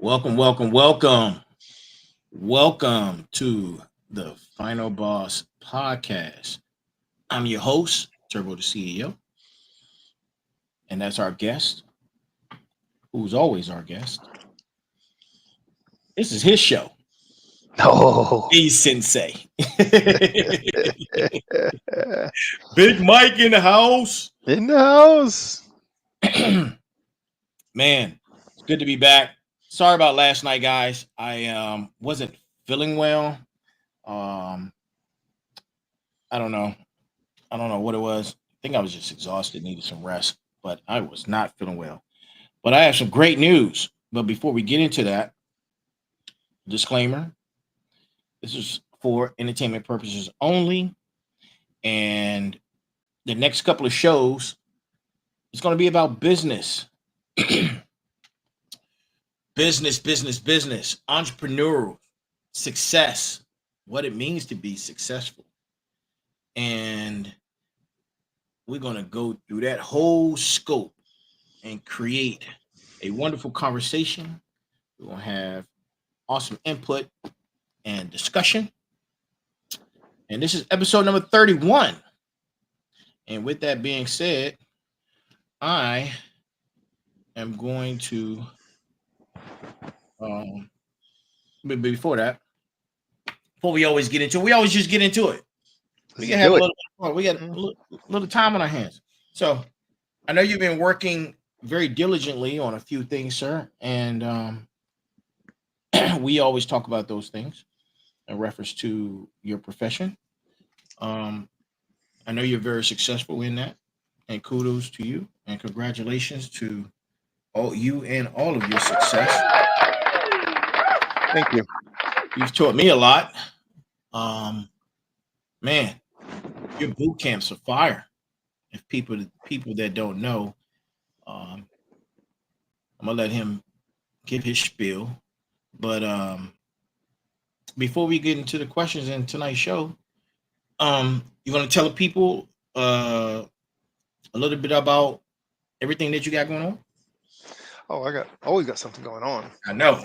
Welcome to the Final Boss Podcast. I'm your host, Turbo the CEO, and that's our guest, who's always our guest. This is his show. No. Hey, Sensei. Big Mike in the house. In the house. Man, it's good to be back. Sorry about last night, guys. I wasn't feeling well. Um, I don't know. I don't know what it was. I think I was just exhausted, needed some rest, but I was not feeling well. But I have some great news. But before we get into that, disclaimer, this is for entertainment purposes only. And the next couple of shows is going to be about business. business, entrepreneurial success, what it means to be successful. And we're going to go through that whole scope and create a wonderful conversation. We're going to have awesome input and discussion. And this is episode number 31. And with that being said, I am going to, but before that, before we always get into it, we always just get into it. We can have a little more. We got a little time on our hands. So I know you've been working very diligently on a few things, sir. And we always talk about those things in reference to your profession. I know you're very successful in that. And kudos to you. And congratulations to all you and all of your success. Thank you. You've taught me a lot. Man, your boot camps are fire. If people that don't know, I'm gonna let him give his spiel. But before we get into the questions in tonight's show, you want to tell the people a little bit about everything that you got going on? Oh, I always got something going on. I know.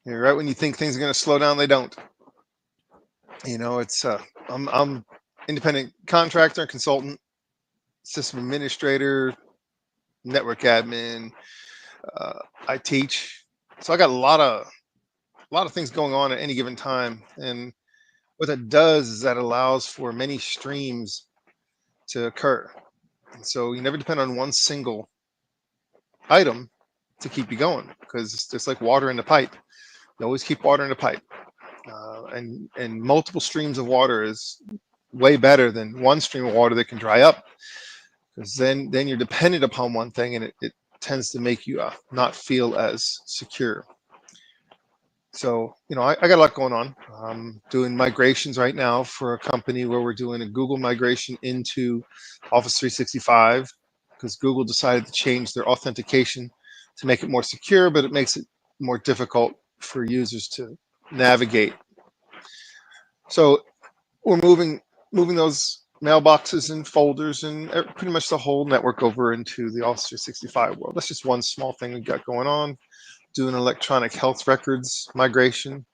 You're right. When you think things are going to slow down, they don't. You know, it's I'm independent contractor, consultant, system administrator, network admin. I teach, so I got a lot of things going on at any given time. And what that does is that allows for many streams to occur. And so you never depend on one single item to keep you going, because it's just like water in the pipe. You always keep water in the pipe. And multiple streams of water is way better than one stream of water that can dry up, because then you're dependent upon one thing, and it tends to make you not feel as secure. So, you know, I got a lot going on. I'm doing migrations right now for a company where we're doing a Google migration into Office 365, because Google decided to change their authentication to make it more secure, but it makes it more difficult for users to navigate. So we're moving those mailboxes and folders and pretty much the whole network over into the Office 365 world. That's just one small thing we got going on. Doing electronic health records migration.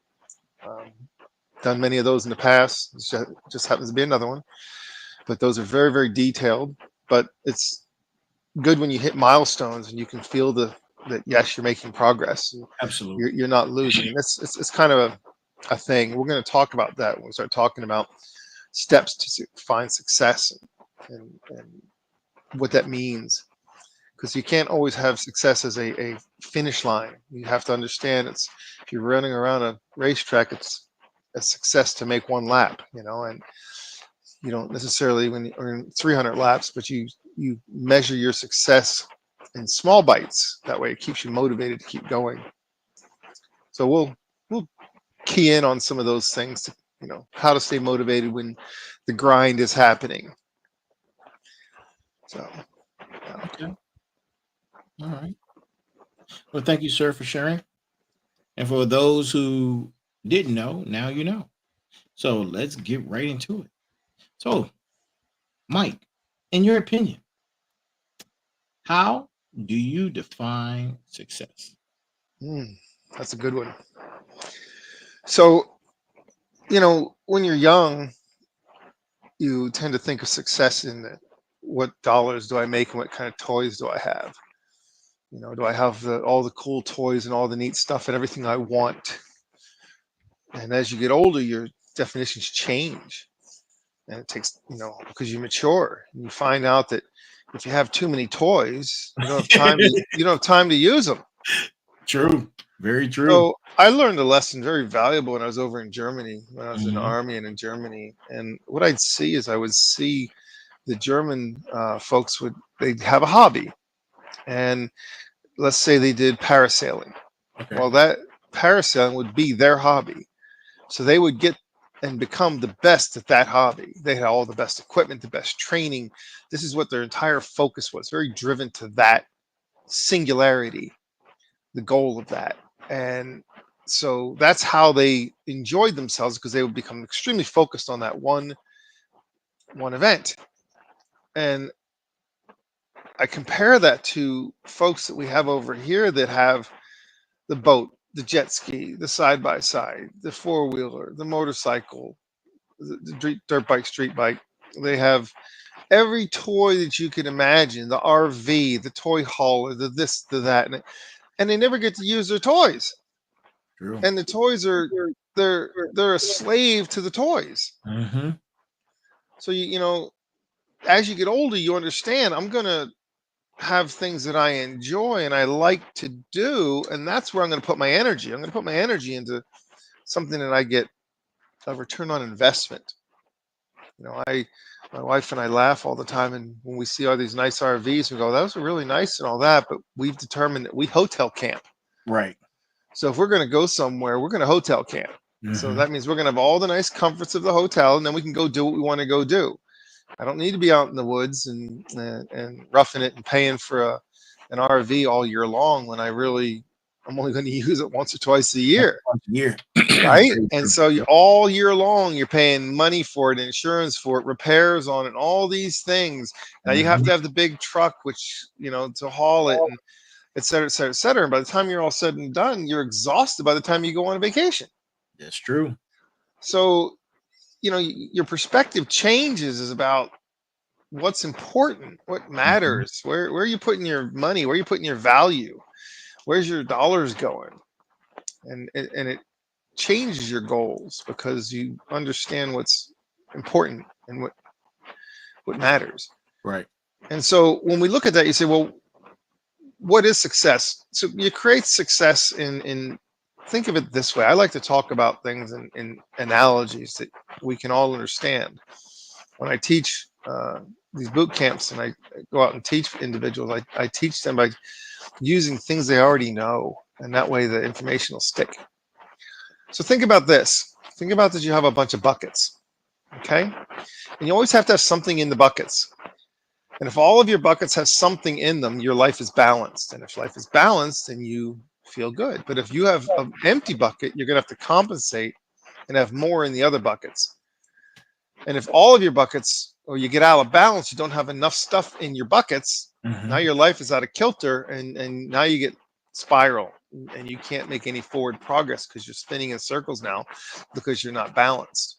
Done many of those in the past. It just happens to be another one. But those are very, very detailed. But it's good when you hit milestones and you can feel that yes, you're making progress. Absolutely. You're not losing. And it's kind of a thing. We're going to talk about that when we start talking about steps to find success and what that means. Because you can't always have success as a finish line. You have to understand if you're running around a racetrack, it's a success to make one lap, you know, and you don't necessarily when you're in 300 laps, but you measure your success in small bites. That way it keeps you motivated to keep going. So we'll key in on some of those things to, you know, how to stay motivated when the grind is happening. So Okay. All right. Well, thank you, sir, for sharing. And for those who didn't know, now you know. So let's get right into it. So, Mike, in your opinion, how do you define success? That's a good one. So, when you're young, you tend to think of success in what dollars do I make and what kind of toys do I have? Do I have all the cool toys and all the neat stuff and everything I want? And as you get older, your definitions change. And it takes, because you mature and you find out that if you have too many toys, you don't have time to use them. True. Very true. So I learned a lesson very valuable when I was over in Germany, when I was in the Mhm. army and in Germany. And what I'd see is I would see the German folks they'd have a hobby, and let's say they did parasailing. Okay. Well, that parasailing would be their hobby, so they would get and become the best at that hobby. They had all the best equipment, the best training. This is what their entire focus was, very driven to that singularity, the goal of that. And so that's how they enjoyed themselves, because they would become extremely focused on that one event. And I compare that to folks that we have over here that have the boat, the jet ski, the side by side, the four wheeler, the motorcycle, the dirt bike, street bike. They have every toy that you can imagine, the RV, the toy hauler, the this, the that, and they never get to use their toys. True. And the toys they're a slave to the toys. Mm-hmm. So as you get older, you understand I'm gonna have things that I enjoy and I like to do, and that's where I'm gonna put my energy. I'm gonna put my energy into something that I get a return on investment. My wife and I laugh all the time, and when we see all these nice RVs, we go, "Those are really nice and all that," but we've determined that we hotel camp. Right. So if we're going to go somewhere, we're going to hotel camp. So Mhm. that means we're going to have all the nice comforts of the hotel, and then we can go do what we want to go do. I don't need to be out in the woods and roughing it and paying for an RV all year long when I'm only going to use it once or twice a year, Once a year. right? Very And true. so all year long you're paying money for it, insurance for it, repairs on it, all these things. Now you have Mhm. to have the big truck, which to haul it, and et cetera, et cetera, et cetera. And by the time you're all said and done, you're exhausted by the time you go on a vacation. That's true. So, your perspective changes is about what's important, what Mhm. matters, where are you putting your money, where are you putting your value, where's your dollars going, and it changes your goals because you understand what's important and what matters. Right. And so when we look at that, you say, well, what is success? So you create success in think of it this way. I like to talk about things in analogies that we can all understand. When I teach these boot camps and I go out and teach individuals, I teach them by using things they already know, and that way the information will stick. So think about this. Think about that you have a bunch of buckets, okay? And you always have to have something in the buckets. And if all of your buckets have something in them, your life is balanced. And if life is balanced, then you feel good. But if you have an empty bucket, you're going to have to compensate and have more in the other buckets. And if all of your buckets, or you get out of balance, you don't have enough stuff in your buckets, now Mhm. your life is out of kilter, and now you get spiral, and you can't make any forward progress because you're spinning in circles now because you're not balanced.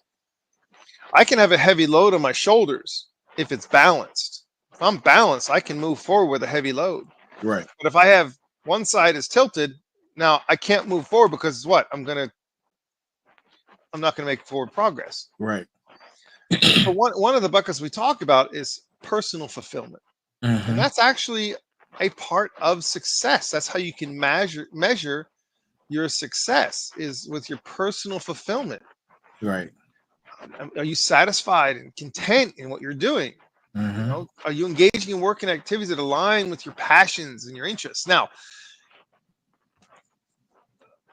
I can have a heavy load on my shoulders if it's balanced. If I'm balanced, I can move forward with a heavy load. Right. But if I have one side is tilted, now I can't move forward because what? I'm not gonna make forward progress. Right. So one of the buckets we talk about is personal fulfillment. And Mhm. that's actually a part of success. That's how you can measure your success, is with your personal fulfillment. Right. Are you satisfied and content in what you're doing? Mhm. Are you engaging in work and activities that align with your passions and your interests? Now,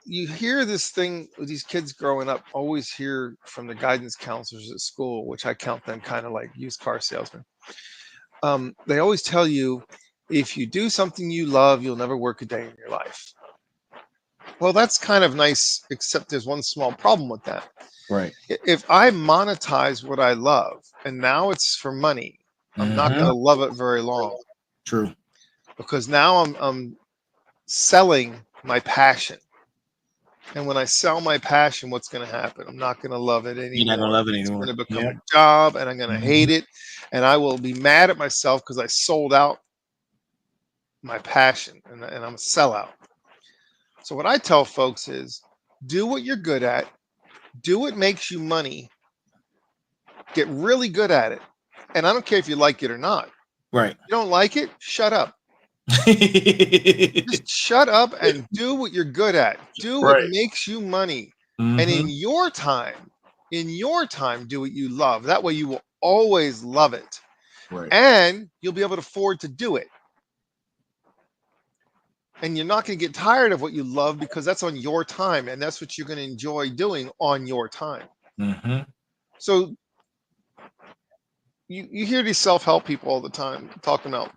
you hear this thing with these kids growing up, always hear from the guidance counselors at school, which I count them kind of like used car salesmen. They always tell you, if you do something you love, you'll never work a day in your life. Well, that's kind of nice, except there's one small problem with that. Right. If I monetize what I love and now it's for money, I'm not going Mhm. to love it very long. True. because now I'm selling my passion. And when I sell my passion, what's going to happen? I'm not going to love it You're not gonna anymore. love it It's anymore. going to become Yeah. a job, and I'm going to hate Mhm. it. And I will be mad at myself because I sold out my passion, and I'm a sellout. So what I tell folks is do what you're good at, do what makes you money, get really good at it. And I don't care if you like it or not. Right. You don't like it, shut up. Just shut up and do what you're good at. Do what Right. makes you money. And Hmm. in your time, do what you love. That way you will always love it. Right. And you'll be able to afford to do it. And you're not going to get tired of what you love because that's on your time. And that's what you're going to enjoy doing on your time. Hmm. So you hear these self-help people all the time talking about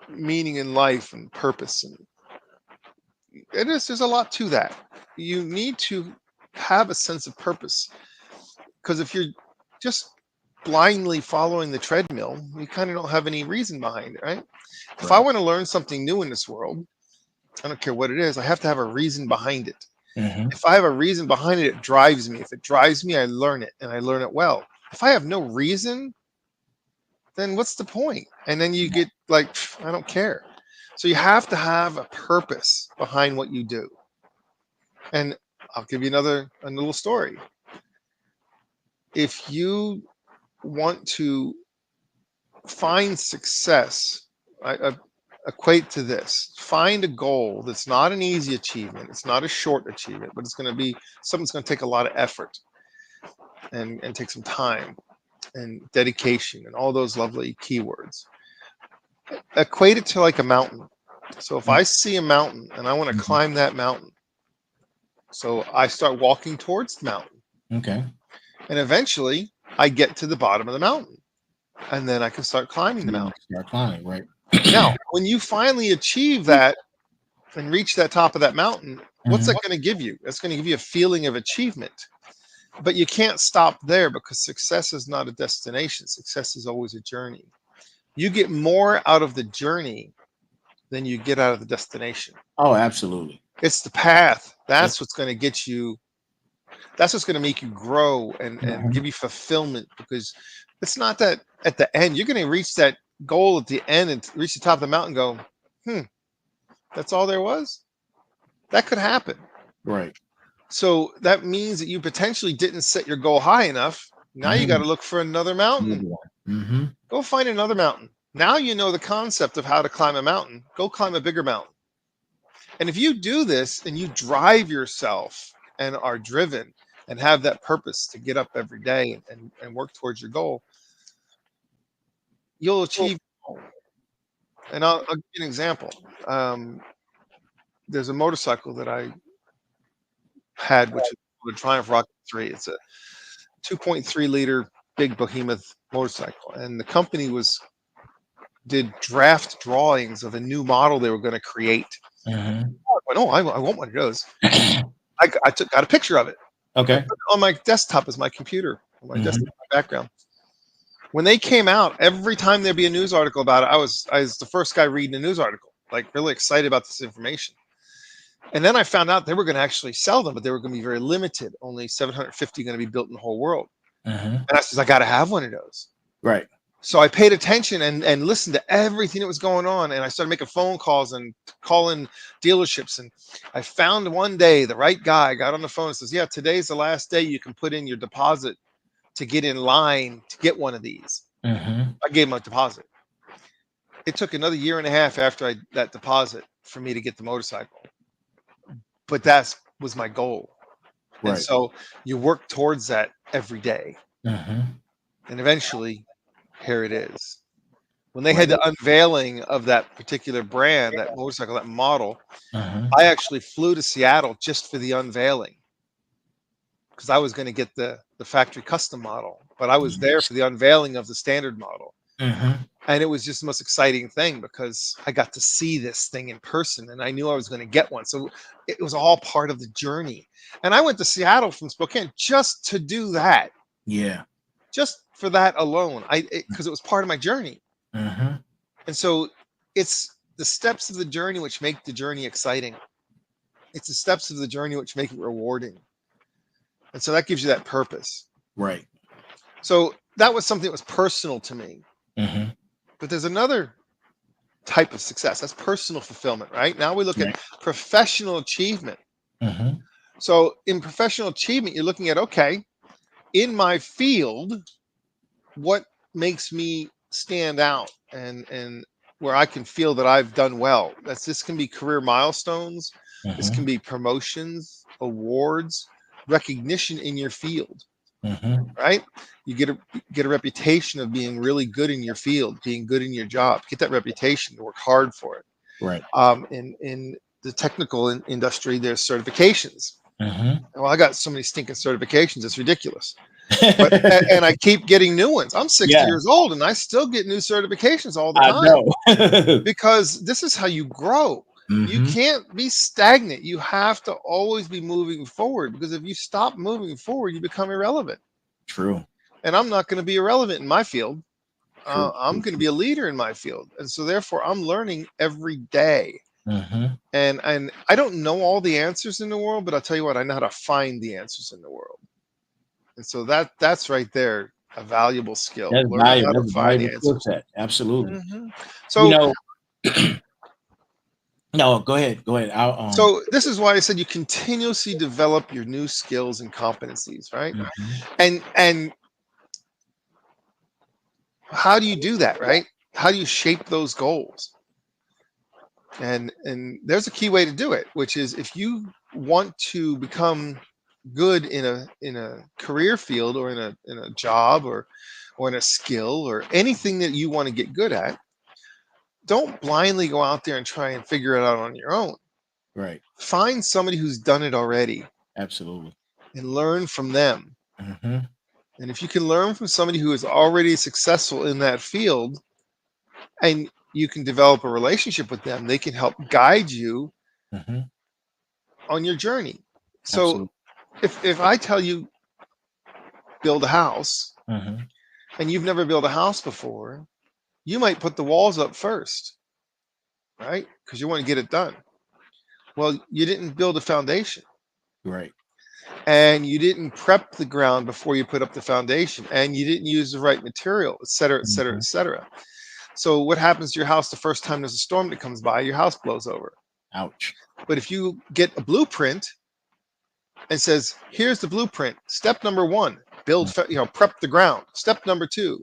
meaning in life and purpose. And there's a lot to that. You need to have a sense of purpose. Because if you're just blindly following the treadmill, you kind of don't have any reason behind it, right? If I Right. want to learn something new in this world, I don't care what it is, I have to have a reason behind it. Hmm. If I have a reason behind it, it drives me. If it drives me, I learn it and I learn it well. If I have no reason, then what's the point? And then you get like, I don't care. So you have to have a purpose behind what you do. And I'll give you a little story. If you want to find success, I equate to this: find a goal that's not an easy achievement, it's not a short achievement, but it's going to be something that's going to take a lot of effort and take some time and dedication and all those lovely keywords. Equate it to like a mountain. So if I see a mountain and I want to climb that mountain, so I start walking towards the mountain, Okay. and eventually I get to the bottom of the mountain, and then I can start climbing the And then you mountain. start climbing, right? Now, when you finally achieve that and reach that top of that mountain, what's Mhm. that going to give you? That's going to give you a feeling of achievement. But you can't stop there because success is not a destination. Success is always a journey. You get more out of the journey than you get out of the destination. Oh, absolutely. It's the path. Yep. That's what's going to get you. That's what's going to make you grow and Mhm. give you fulfillment, because it's not that at the end you're going to reach that goal at the end and reach the top of the mountain and go, that's all there was? That could happen. Right. So that means that you potentially didn't set your goal high enough. Now you got Mhm. to look for another mountain. Mm-hmm. Go find another mountain. Now you know the concept of how to climb a mountain. Go climb a bigger mountain. And if you do this and you drive yourself and are driven and have that purpose to get up every day and work towards your goal, you'll achieve. And I'll give you an example. There's a motorcycle that I had, which is the Triumph Rocket 3. It's a 2.3 liter big behemoth motorcycle, and the company did draft drawings of a new model they were going to create. Mm-hmm. I went, oh, I want one of those. Got a picture of it. Okay. I put it on my desktop as my computer, on my Mhm. desktop background. When they came out, every time there'd be a news article about it, I was the first guy reading the news article, like really excited about this information. And then I found out they were going to actually sell them, but they were going to be very limited, only 750 going to be built in the whole world. Mm-hmm. And I said, I got to have one of those. Right. So I paid attention and listened to everything that was going on. And I started making phone calls and calling dealerships. And I found one day the right guy got on the phone and says, yeah, today's the last day you can put in your deposit to get in line to get one of these. Mm-hmm. I gave him a deposit. It took another year and a half after that deposit for me to get the motorcycle. But that was my goal. And Right. so you work towards that every day. Mm-hmm. And eventually, here it is. When they Right. had the unveiling of that particular brand, that motorcycle, that model, Mm-hmm. I actually flew to Seattle just for the unveiling, because I was going to get the factory custom model, but I was there for the unveiling of the standard model. Mm-hmm. And it was just the most exciting thing because I got to see this thing in person and I knew I was going to get one. So it was all part of the journey. And I went to Seattle from Spokane just to do that, Yeah. just for that alone, because it was part of my journey. Mm-hmm. And so it's the steps of the journey which make the journey exciting. It's the steps of the journey which make it rewarding. And so that gives you that purpose. Right. So that was something that was personal to me. Mm-hmm. But there's another type of success. That's personal fulfillment, right? Now we look Right. at professional achievement. Mm-hmm. So in professional achievement, you're looking at, okay, in my field, what makes me stand out and where I can feel that I've done well. This can be career milestones, this can Mm-hmm. be promotions, awards, recognition in your field, Mm-hmm. right? You get a reputation of being really good in your field, being good in your job. Get that reputation, to work hard for it. Right. In the technical industry, there's certifications. Mm-hmm. Well, I got so many stinking certifications, it's ridiculous. But and I keep getting new ones. I'm 60 Yeah, years old and I still get new certifications all the I time know. because this is how you grow. You Mm-hmm. can't be stagnant. You have to always be moving forward, because if you stop moving forward, you become irrelevant. True. And I'm not going to be irrelevant in my field. True. I'm going to be a leader in my field. And so therefore I'm learning every day. Mm-hmm. And I don't know all the answers in the world, but I'll tell you what, I know how to find the answers in the world. And so that's right there, a valuable skill, That's learning how valuable. to That's a find valuable the skill answers. set. Absolutely. Mhm. You So know, no, go ahead. Go ahead. so this is why I said you continuously develop your new skills and competencies, right? Mhm. And how do you do that, right? How do you shape those goals? And there's a key way to do it, which is, if you want to become good in a career field, or in a job, or in a skill, or anything that you want to get good at, don't blindly go out there and try and figure it out on your own. Right. Find somebody who's done it already Absolutely. and learn from them. Mm-hmm. And if you can learn from somebody who is already successful in that field, and you can develop a relationship with them, they can help guide you Mm-hmm. on your journey. So Absolutely. if I tell you build a house, Mm-hmm. and you've never built a house before, you might put the walls up first, right? Because you want to get it done. Well, you didn't build a foundation, Right. and you didn't prep the ground before you put up the foundation, and you didn't use the right material, et cetera, et cetera, Mm-hmm. et cetera. So what happens to your house the first time there's a storm that comes by? Your house blows over. Ouch. But if you get a blueprint and says, here's the blueprint, step number one, prep the ground. Step number two,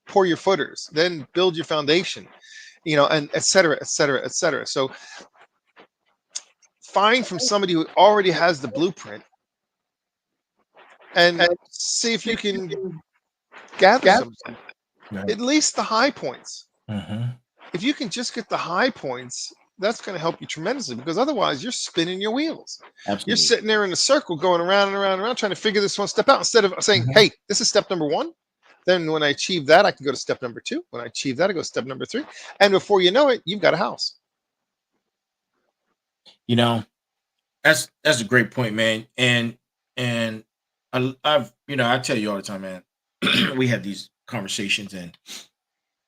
pour your footers, then build your foundation, and et cetera, et cetera, et cetera. So find from somebody who already has the blueprint, and And see if you can you gather got something, right. at least the high points. Mm-hmm. If you can just get the high points, that's going to help you tremendously, because otherwise you're spinning your wheels. You're Absolutely. sitting there in a circle going around and around and around, trying to figure this one step out, instead of saying, Mm-hmm. hey, this is step number one. Then when I achieve that, I can go to step number two. When I achieve that, I go to step number three. And before you know it, you've got a house. You know, that's a great point, man. And I tell you all the time, man. We have these conversations, and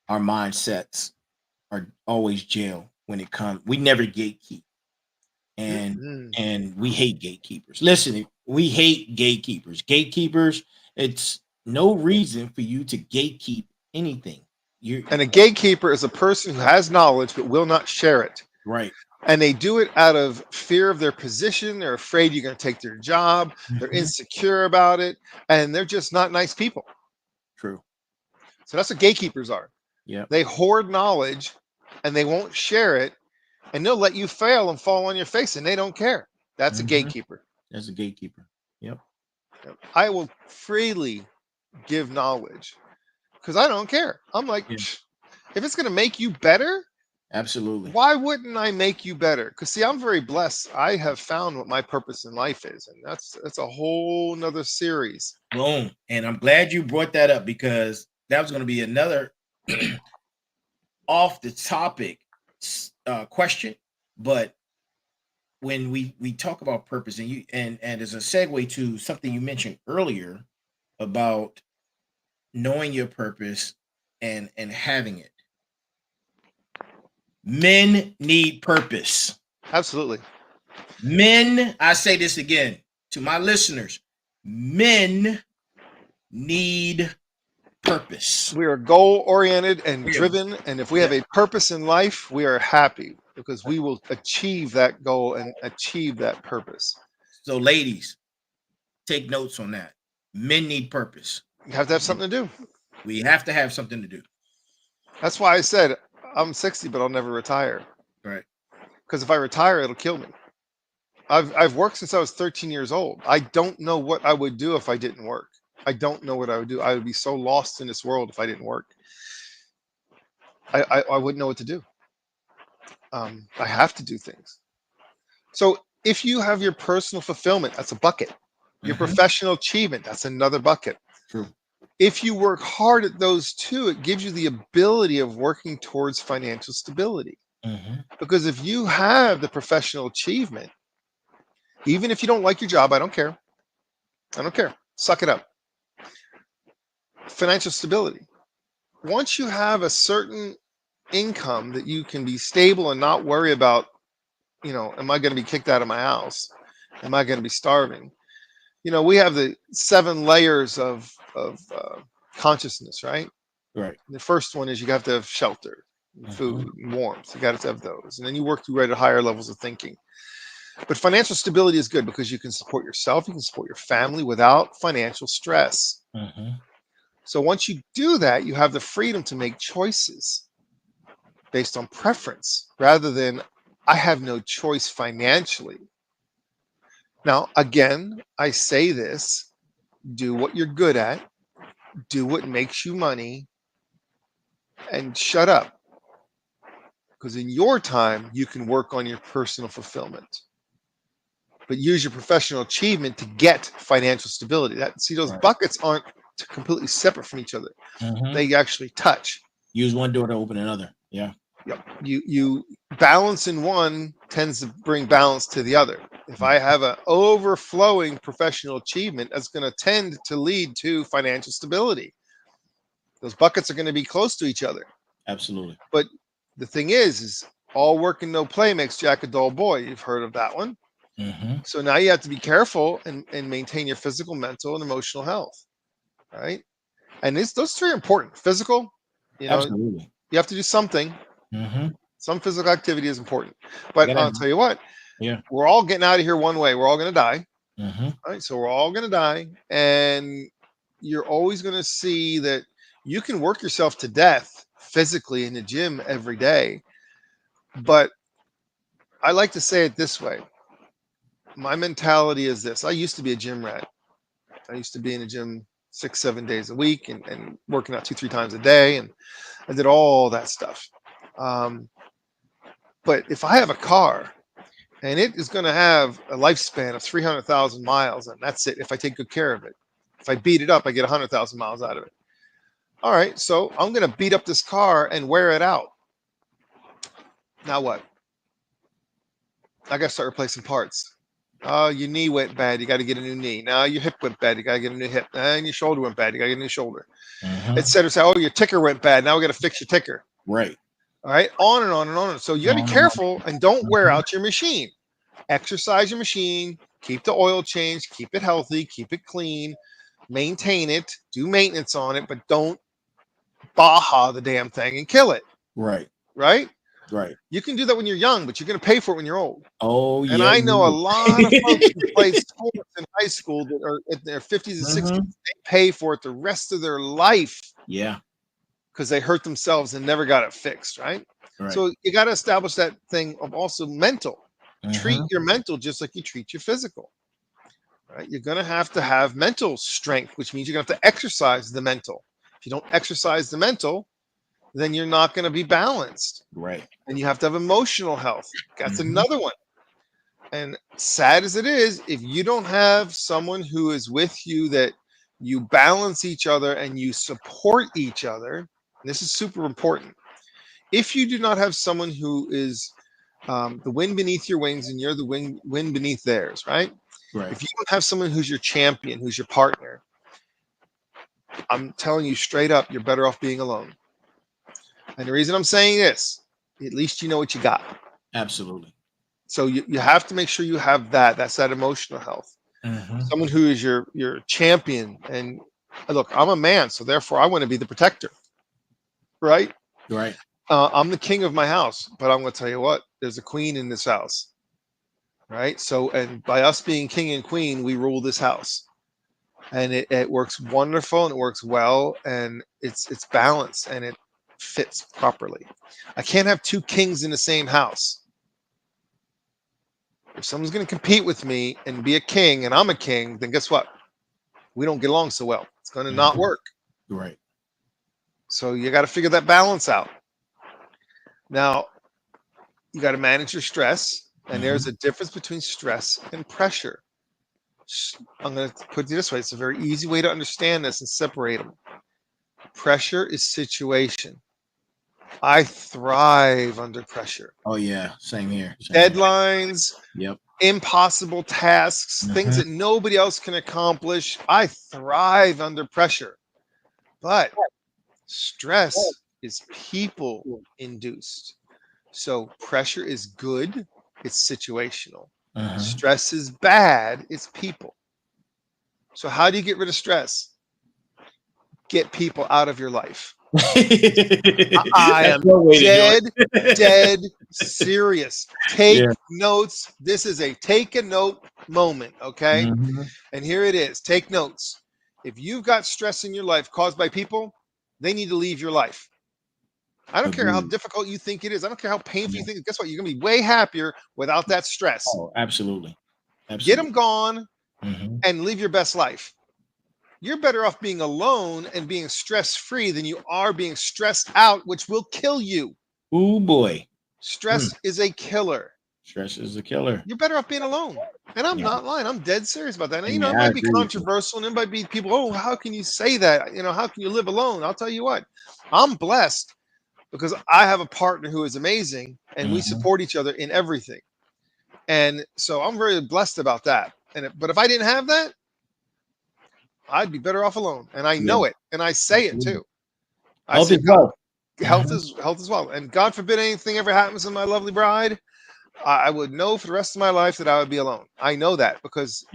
our mindsets are always jail when it comes. We never gatekeep, and Mm-mm. and we hate gatekeepers. Listen, we hate gatekeepers. Gatekeepers. It's no reason for you to gatekeep anything. You And a gatekeeper is a person who has knowledge but will not share it. right. And they do it out of fear of their position. They're afraid you're going to take their job. They're Mhm. insecure about it. And they're just not nice people. True. So that's what gatekeepers are. Yeah. They hoard knowledge and they won't share it. And they'll let you fail and fall on your face, and they don't care. That's a gatekeeper. That's a gatekeeper. Yep. I will freely give knowledge because I don't care. I'm like, Yeah. if it's going to make you better, Absolutely. why wouldn't I make you better? Because see, I'm very blessed. I have found what my purpose in life is, and that's a whole nother series. Boom. And I'm glad you brought that up, because that was going to be another off the topic question. But when we talk about purpose, and as a segue to something you mentioned earlier about knowing your purpose and having it, Men need purpose. Absolutely. Men, I say this again to my listeners, men need purpose. We are goal oriented and We are- driven. And if we have a purpose in life, we are happy because we will achieve that goal and achieve that purpose. So, ladies, take notes on that. Men need purpose. You have to have something to do. We have to have something to do. That's why I said I'm 60, but I'll never retire. Right. Because if I retire, it'll kill me. I've worked since I was 13 years old. I don't know what I would do if I didn't work. I don't know what I would do. I would be so lost in this world if I didn't work. I wouldn't know what to do. I have to do things. So if you have your personal fulfillment, that's a bucket. Your professional achievement, that's another bucket. True. If you work hard at those two, it gives you the ability of working towards financial stability. Because if you have the professional achievement, even if you don't like your job, I don't care. I don't care. Suck it up. Financial stability. Once you have a certain income that you can be stable and not worry about, am I going to be kicked out of my house? Am I going to be starving? We have the 7 layers of consciousness, right? Right. The first one is you have to have shelter, food, and warmth. You got to have those. And then you work your way to higher levels of thinking. But financial stability is good because you can support yourself, you can support your family without financial stress. So once you do that, you have the freedom to make choices based on preference rather than I have no choice financially. Now, again, I say this, do what you're good at, do what makes you money, and shut up. Because in your time, you can work on your personal fulfillment. But use your professional achievement to get financial stability. Those buckets aren't completely separate from each other. They actually touch. Use one door to open another. Yeah. Yep. You balance in one tends to bring balance to the other. If I have an overflowing professional achievement, that's going to tend to lead to financial stability. Those buckets are going to be close to each other. Absolutely. But the thing is all work and no play makes Jack a dull boy. You've heard of that one. So now you have to be careful and maintain your physical, mental, and emotional health. Right. And those 3 are important. Physical, Absolutely. You have to do something. Some physical activity is important. But I'll tell you what, we're all getting out of here one way. We're all going to die. Right. So we're all going to die. And you're always going to see that you can work yourself to death physically in the gym every day. But I like to say it this way. My mentality is this. I used to be a gym rat. I used to be in the gym 6-7 days a week and working out 2-3 times a day. And I did all that stuff. But if I have a car and it is going to have a lifespan of 300,000 miles, and that's it, if I take good care of it. If I beat it up, I get 100,000 miles out of it. All right, so I'm going to beat up this car and wear it out. Now what? I got to start replacing parts. Oh, your knee went bad. You got to get a new knee. Now your hip went bad. You got to get a new hip. And your shoulder went bad. You got to get a new shoulder. Etc. So, oh, your ticker went bad. Now we got to fix your ticker. Right. All right. On and on and on. So you got to be careful and don't wear out your machine. Exercise your machine. Keep the oil changed. Keep it healthy. Keep it clean. Maintain it. Do maintenance on it. But don't Baja the damn thing and kill it. Right. Right? Right. You can do that when you're young, but you're going to pay for it when you're old. Oh, yeah. And I know a lot of folks who played sports in high school that are in their 50s and 60s. They pay for it the rest of their life. Yeah. Because they hurt themselves and never got it fixed, right? So you got to establish that thing of also mental. Treat your mental just like you treat your physical. Right? You're going to have mental strength, which means you're going to have to exercise the mental. If you don't exercise the mental, then you're not going to be balanced. Right. And you have to have emotional health. That's another one. And sad as it is, if you don't have someone who is with you that you balance each other and you support each other, this is super important. If you do not have someone who is the wind beneath your wings and you're the wind beneath theirs, right? Right. If you don't have someone who's your champion, who's your partner, I'm telling you straight up, you're better off being alone. And the reason I'm saying this, at least you know what you got. Absolutely. So you have to make sure you have that. That's that emotional health. Mm-hmm. Someone who is your champion. And look, I'm a man, so therefore I want to be the protector, right? Right. I'm the king of my house, but I'm going to tell you what, there's a queen in this house, right? So, and by us being king and queen, we rule this house, and it works wonderful and it works well, and it's balanced and it fits properly. I can't have two kings in the same house. If someone's going to compete with me and be a king and I'm a king, then guess what? We don't get along so well. It's going to not work. Right. So you got to figure that balance out. Now, you got to manage your stress, and there's a difference between stress and pressure. I'm going to put it this way. It's a very easy way to understand this and separate them. Pressure is situation. I thrive under pressure. Oh yeah, same here. Same here. Deadlines, Yep. impossible tasks, things that nobody else can accomplish. I thrive under pressure. But stress is people induced. So pressure is good, it's situational. Stress is bad, it's people. So how do you get rid of stress? Get people out of your life. I am dead serious. Take notes. This is a take a note moment, okay? And here it is. Take notes. If you've got stress in your life caused by people, they need to leave your life. I don't care how difficult you think it is. I don't care how painful you think it is. Guess what? You're going to be way happier without that stress. Oh, absolutely. Get them gone and live your best life. You're better off being alone and being stress-free than you are being stressed out, which will kill you. Oh boy. Stress is a killer. Stress is a killer. You're better off being alone. And I'm not lying. I'm dead serious about that. And, you know, it might be controversial and it might be people, oh, how can you say that? You know, how can you live alone? I'll tell you what, I'm blessed because I have a partner who is amazing and we support each other in everything. And so I'm very blessed about that. But if I didn't have that, I'd be better off alone. And I know it. And I say it too. Health is wealth. Health is well. And God forbid anything ever happens to my lovely bride, I would know for the rest of my life that I would be alone. I know that because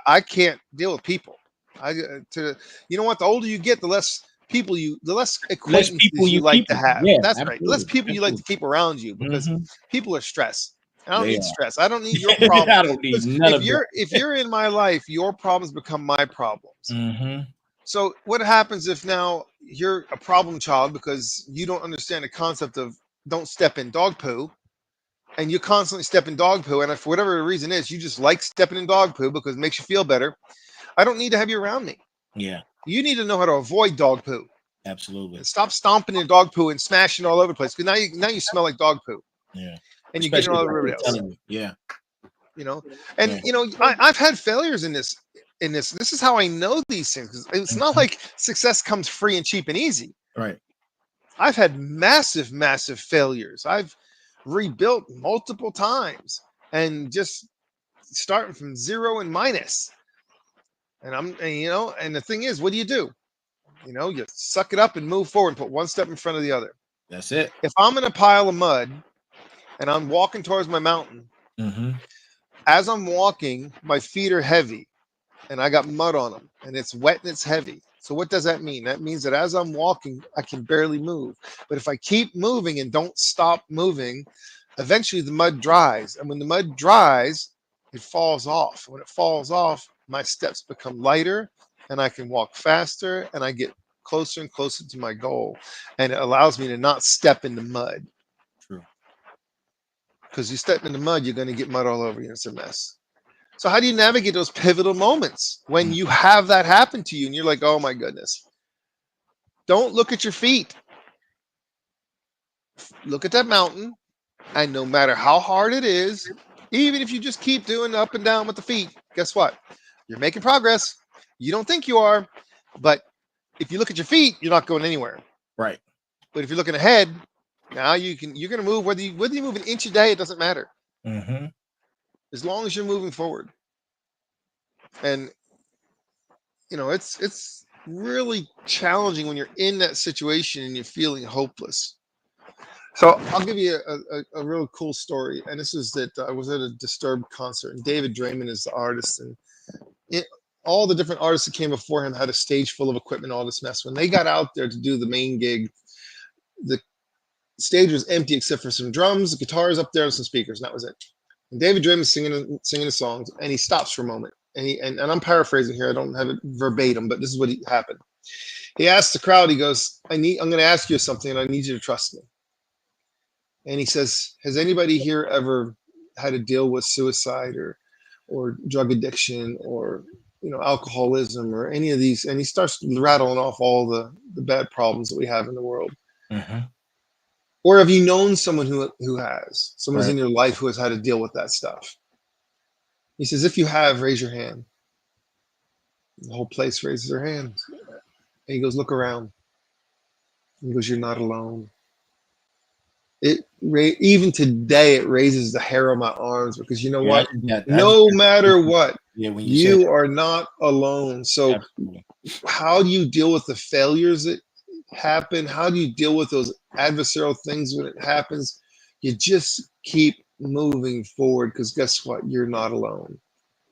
I can't deal with people. You know what? The older you get, the less acquaintances you like to have. Yeah, that's right. The less people you like to keep around you because people are stressed. I don't need stress. I don't need your problems. I don't need none of that. If you're in my life, your problems become my problems. So what happens if now you're a problem child because you don't understand the concept of don't step in dog poo, and you constantly step in dog poo, and if for whatever the reason is, you just like stepping in dog poo because it makes you feel better. I don't need to have you around me. Yeah. You need to know how to avoid dog poo. Absolutely. And stop stomping in dog poo and smashing all over the place because now you smell like dog poo. Yeah. And you get it all over everybody else. Yeah. You know, and you know, I've had failures in this. This is how I know these things. It's not like success comes free and cheap and easy. Right. I've had massive failures. I've rebuilt multiple times and just starting from zero and minus. And the thing is, what do? You suck it up and move forward and put one step in front of the other. That's it. If I'm in a pile of mud and I'm walking towards my mountain, as I'm walking, my feet are heavy and I got mud on them and it's wet and it's heavy. So what does that mean? That means that as I'm walking, I can barely move. But if I keep moving and don't stop moving, eventually the mud dries. And when the mud dries, it falls off. When it falls off, my steps become lighter and I can walk faster and I get closer and closer to my goal. And it allows me to not step in the mud. True. Because you step in the mud, you're going to get mud all over you. It's a mess. So how do you navigate those pivotal moments when you have that happen to you and you're like, oh my goodness? Don't look at your feet. Look at that mountain. And no matter how hard it is, even if you just keep doing up and down with the feet, guess what? You're making progress. You don't think you are, but if you look at your feet, you're not going anywhere. Right. But if you're looking ahead, now you're going to move. Whether you move an inch a day, it doesn't matter. As long as you're moving forward. And it's really challenging when you're in that situation and you're feeling hopeless. So I'll give you a real cool story. And this is that I was at a Disturbed concert, and David Draymond is the artist. And it, all the different artists that came before him had a stage full of equipment, all this mess. When they got out there to do the main gig, the stage was empty except for some drums, guitars up there, and some speakers, and that was it. And David Draymond singing the songs, and he stops for a moment. And I'm paraphrasing here, I don't have it verbatim, but this is what happened. He asked the crowd, he goes, I'm going to ask you something, and I need you to trust me. And he says, has anybody here ever had to deal with suicide or drug addiction or alcoholism or any of these? And he starts rattling off all the bad problems that we have in the world. Mm-hmm. Or have you known someone who has? Someone's Right. in your life who has had to deal with that stuff. He says, if you have, raise your hand. The whole place raises their hands. And he goes, look around. He goes, you're not alone. Even today, it raises the hair on my arms, because you know what? No matter what, when you are not alone. So absolutely. how do you deal with the failures that happen? How do you deal with those adversarial things when it happens? You just keep moving forward, because guess what? You're not alone.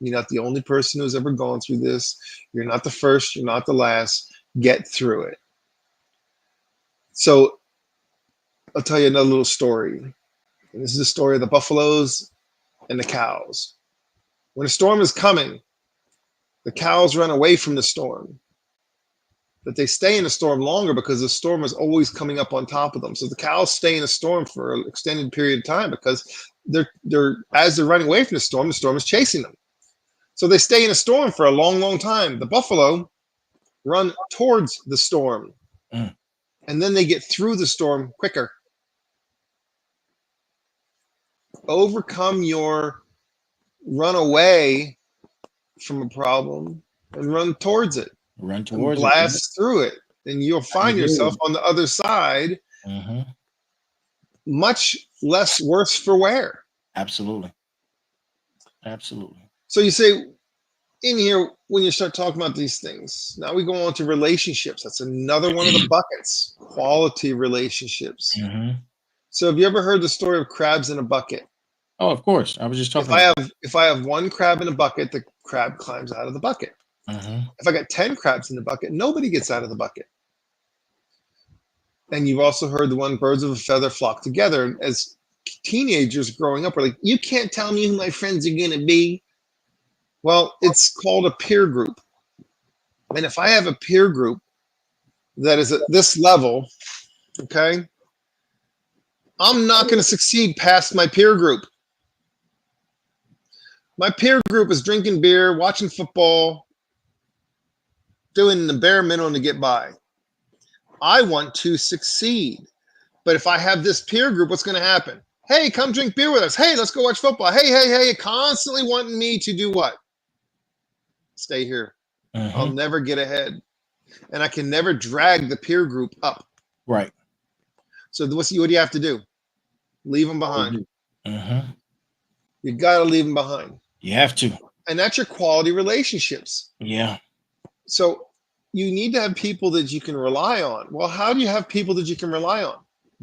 You're not the only person who's ever gone through this. You're not the first. You're not the last. Get through it. So I'll tell you another little story. And this is the story of the buffaloes and the cows. When a storm is coming, the cows run away from the storm. But they stay in the storm longer because the storm is always coming up on top of them. So the cows stay in the storm for an extended period of time because as they're running away from the storm is chasing them. So they stay in a storm for a long, long time. The buffalo run towards the storm. And then they get through the storm quicker. Overcome your run away from a problem and run towards it. Run towards blast through it, and you'll find yourself on the other side, much less worse for wear. Absolutely. So you say in here, when you start talking about these things, now we go on to relationships. That's another one of the buckets. Quality relationships. So have you ever heard the story of crabs in a bucket? Oh, of course. I was just talking. If I have one crab in a bucket, the crab climbs out of the bucket. If I got 10 crabs in the bucket, nobody gets out of the bucket. And you've also heard the one, birds of a feather flock together. And as teenagers growing up, we're like, you can't tell me who my friends are going to be. Well, it's called a peer group. And if I have a peer group that is at this level, okay, I'm not going to succeed past my peer group. My peer group is drinking beer, watching football, doing the bare minimum to get by. I want to succeed. But if I have this peer group, what's going to happen? Hey, come drink beer with us. Hey, let's go watch football. Hey, constantly wanting me to do what? Stay here. I'll never get ahead. And I can never drag the peer group up. Right. So what do you have to do? Leave them behind. You got to leave them behind. You have to. And that's your quality relationships. Yeah. So you need to have people that you can rely on. Well, how do you have people that you can rely on?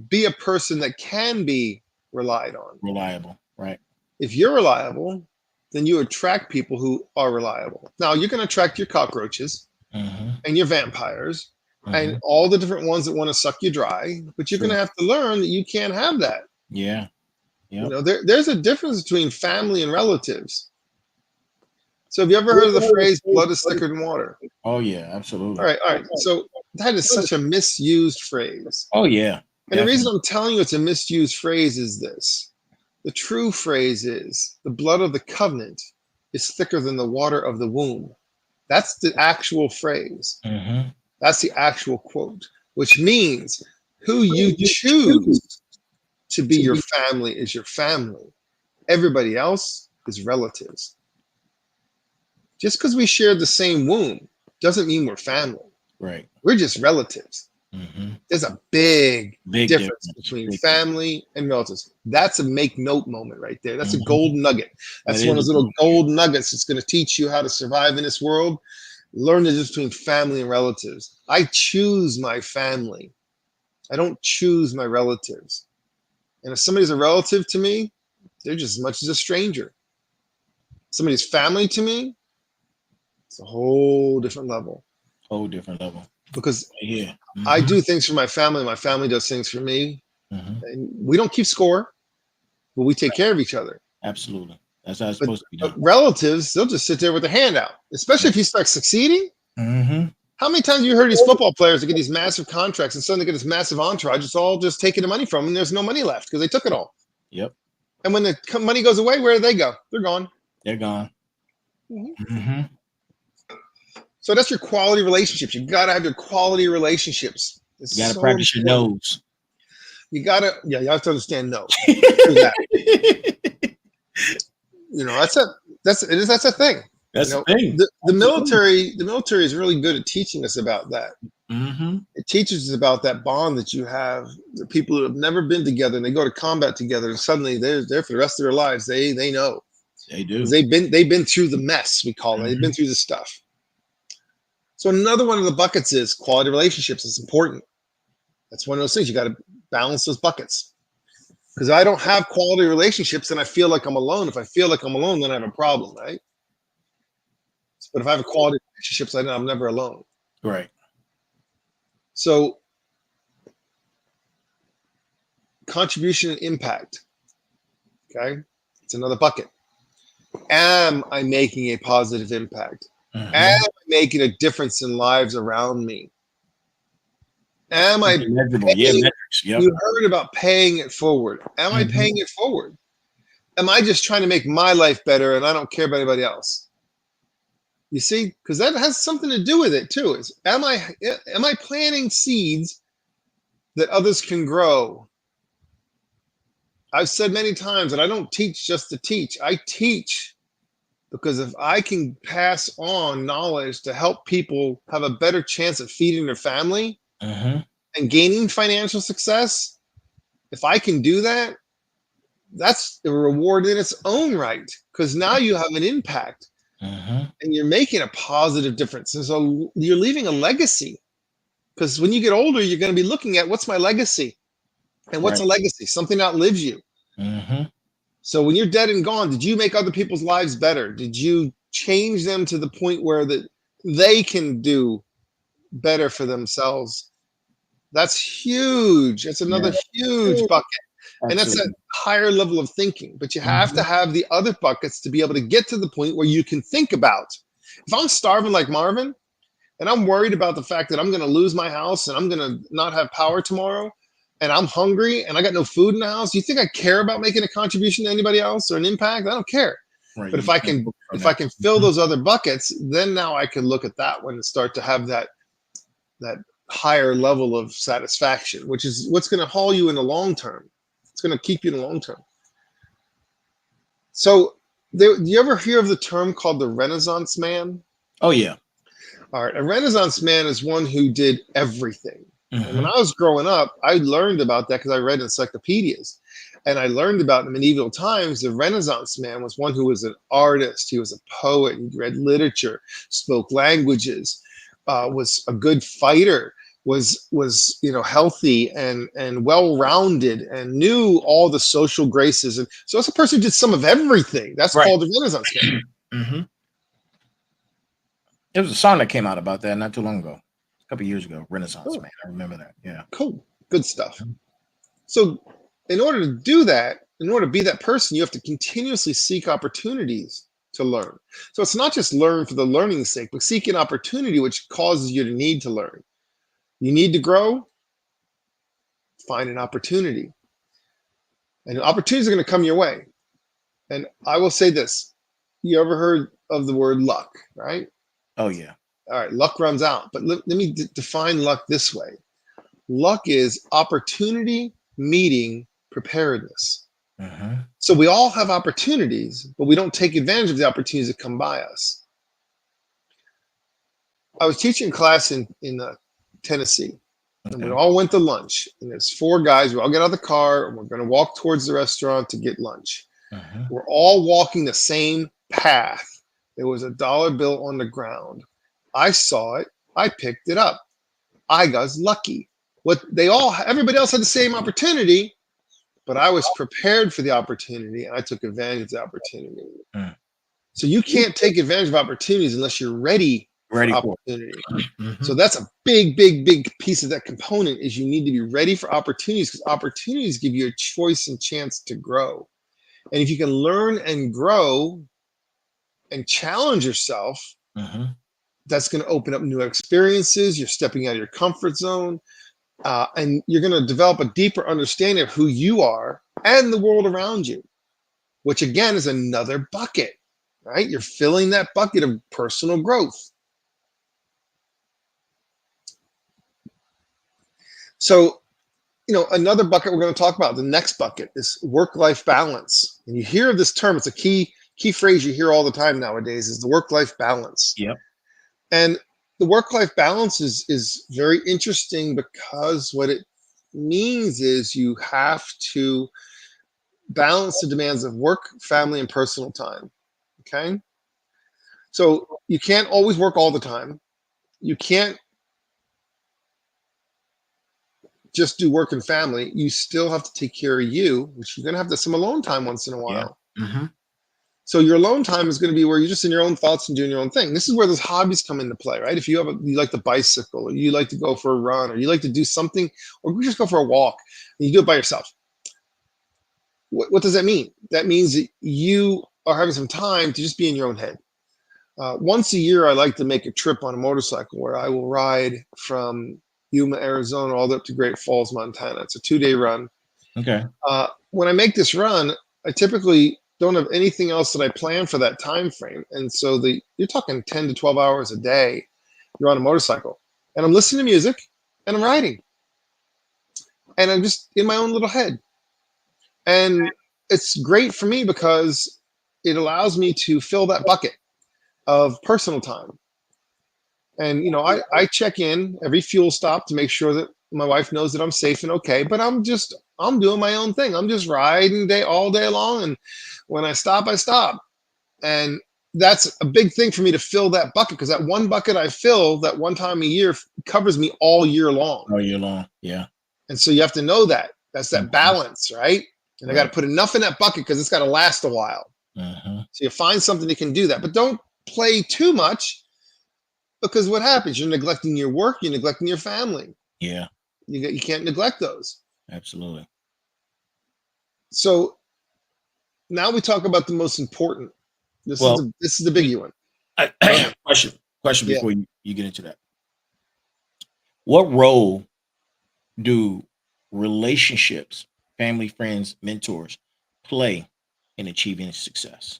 Be a person that can be relied on. Reliable. Right. If you're reliable, then you attract people who are reliable. Now, you're going to attract your cockroaches and your vampires and all the different ones that want to suck you dry. But you're going to have to learn that you can't have that. Yeah. Yep. You know, there's a difference between family and relatives. So have you ever heard of the phrase blood is thicker than water? Oh, yeah, absolutely. All right. So that is such a misused phrase. Oh, yeah. And the reason I'm telling you it's a misused phrase is this. The true phrase is the blood of the covenant is thicker than the water of the womb. That's the actual phrase. That's the actual quote, which means who you choose to be your family is your family. Everybody else is relatives. Just because we share the same womb doesn't mean we're family. Right. We're just relatives. There's a big difference between family and relatives. That's a make note moment right there. That's a gold nugget. That's one of those little gold nuggets that's going to teach you how to survive in this world. Learn the difference between family and relatives. I choose my family. I don't choose my relatives. And if somebody's a relative to me, they're just as much as a stranger. Somebody's family to me, it's a whole different level. Whole different level. Because Yeah. I do things for my family does things for me. And we don't keep score, but we take care of each other. Absolutely. That's how it's supposed to be But done. relatives, they'll just sit there with their hand out, especially if you start succeeding. Mm-hmm. How many times have you heard these football players that get these massive contracts and suddenly get this massive entourage? It's all just taking the money from them, and there's no money left because they took it all. Yep. And when the money goes away, where do they go? They're gone. They're gone. So that's your quality relationships. You got to have your quality relationships. It's You got to so practice your important. nose. You got to, you have to understand no. That's a thing. That's the thing. The military is really good at teaching us about that. It teaches us about that bond that you have. The people who have never been together and they go to combat together, and suddenly they're there for the rest of their lives. They know. They do. They've been through the mess, we call it. They've been through the stuff. So another one of the buckets is quality relationships. It's important. That's one of those things. You got to balance those buckets. Because I don't have quality relationships and I feel like I'm alone. If I feel like I'm alone, then I have a problem, right? But if I have quality relationships, I know I'm never alone. Right. So contribution and impact. Okay. It's another bucket. Am I making a positive impact? Am I making a difference in lives around me? Am I measurable? Yeah, metrics. Yep. You heard about paying it forward. Am I paying it forward? Am I just trying to make my life better and I don't care about anybody else? You see, because that has something to do with it too. Is am I planting seeds that others can grow? I've said many times that I don't teach just to teach. I teach because if I can pass on knowledge to help people have a better chance at feeding their family and gaining financial success, if I can do that, that's a reward in its own right, because now you have an impact and you're making a positive difference. And so you're leaving a legacy, because when you get older, you're going to be looking at what's my legacy. And what's a legacy? Something outlives you. So when you're dead and gone, did you make other people's lives better? Did you change them to the point where that they can do better for themselves? That's huge. That's another huge bucket. And that's a higher level of thinking. But you have to have the other buckets to be able to get to the point where you can think about, if I'm starving like Marvin, and I'm worried about the fact that I'm going to lose my house and I'm going to not have power tomorrow, and I'm hungry and I got no food in the house, you think I care about making a contribution to anybody else or an impact? I don't care. Right. But if I can fill those other buckets, then now I can look at that one and start to have that higher level of satisfaction, which is what's going to haul you in the long term. It's going to keep you in the long term. So do you ever hear of the term called the Renaissance man? Oh, yeah. All right. A Renaissance man is one who did everything. And when I was growing up, I learned about that because I read encyclopedias. And I learned about in medieval times, the Renaissance man was one who was an artist. He was a poet. He read literature, spoke languages, was a good fighter, was healthy and well-rounded and knew all the social graces. And so it's a person who did some of everything. That's called the Renaissance man. There was a song that came out about that not too long ago. A couple of years ago, Renaissance man. I remember that. Yeah. Cool. Good stuff. So in order to do that, in order to be that person, you have to continuously seek opportunities to learn. So it's not just learn for the learning's sake, but seek an opportunity which causes you to need to learn. You need to grow, find an opportunity. And opportunities are going to come your way. And I will say this. You ever heard of the word luck, right? Oh, yeah. All right, luck runs out. But let me define luck this way. Luck is opportunity meeting preparedness. So we all have opportunities, but we don't take advantage of the opportunities that come by us. I was teaching class in Tennessee, and we all went to lunch. And there's 4 guys. We all get out of the car, and we're going to walk towards the restaurant to get lunch. We're all walking the same path. There was a dollar bill on the ground. I saw it. I picked it up. I got lucky. Everybody else had the same opportunity, but I was prepared for the opportunity and I took advantage of the opportunity. Mm. So you can't take advantage of opportunities unless you're ready for Ready for opportunity. Mhm. So that's a big, big, big piece of that component is you need to be ready for opportunities because opportunities give you a choice and chance to grow. And if you can learn and grow and challenge yourself, Mhm. that's going to open up new experiences. You're stepping out of your comfort zone. And you're going to develop a deeper understanding of who you are and the world around you, which again is another bucket, right? You're filling that bucket of personal growth. So, another bucket we're going to talk about, the next bucket is work-life balance. And you hear of this term, it's a key phrase you hear all the time nowadays is the work-life balance. Yep. And the work-life balance is very interesting because what it means is you have to balance the demands of work, family, and personal time. Okay. So you can't always work all the time. You can't just do work and family. You still have to take care of you, which you're going to have some alone time once in a Yeah. while. Mm-hmm. So your alone time is going to be where you're just in your own thoughts and doing your own thing. This is where those hobbies come into play, right? If you like to bicycle, or you like to go for a run, or you like to do something, or you just go for a walk, and you do it by yourself. What does that mean? That means that you are having some time to just be in your own head. Once a year, I like to make a trip on a motorcycle where I will ride from Yuma, Arizona, all the way up to Great Falls, Montana. It's a 2-day run. Okay. When I make this run, I typically don't have anything else that I plan for that time frame, and so you're talking 10 to 12 hours a day. You're on a motorcycle, and I'm listening to music, and I'm riding, and I'm just in my own little head, and it's great for me because it allows me to fill that bucket of personal time. And I check in every fuel stop to make sure that my wife knows that I'm safe and okay, but I'm doing my own thing. I'm just riding all day long, and when I stop, I stop. And that's a big thing for me to fill that bucket, because that one bucket I fill that one time a year covers me all year long. All year long. Yeah. And so you have to know that. That's that balance, right? And I got to put enough in that bucket because it's got to last a while. Mm-hmm. So you find something that can do that, but don't play too much, because what happens? You're neglecting your work, you're neglecting your family. Yeah. You can't neglect those. Absolutely. So now we talk about the most important. This is the biggie one. Question before you get into that. What role do relationships, family, friends, mentors play in achieving success,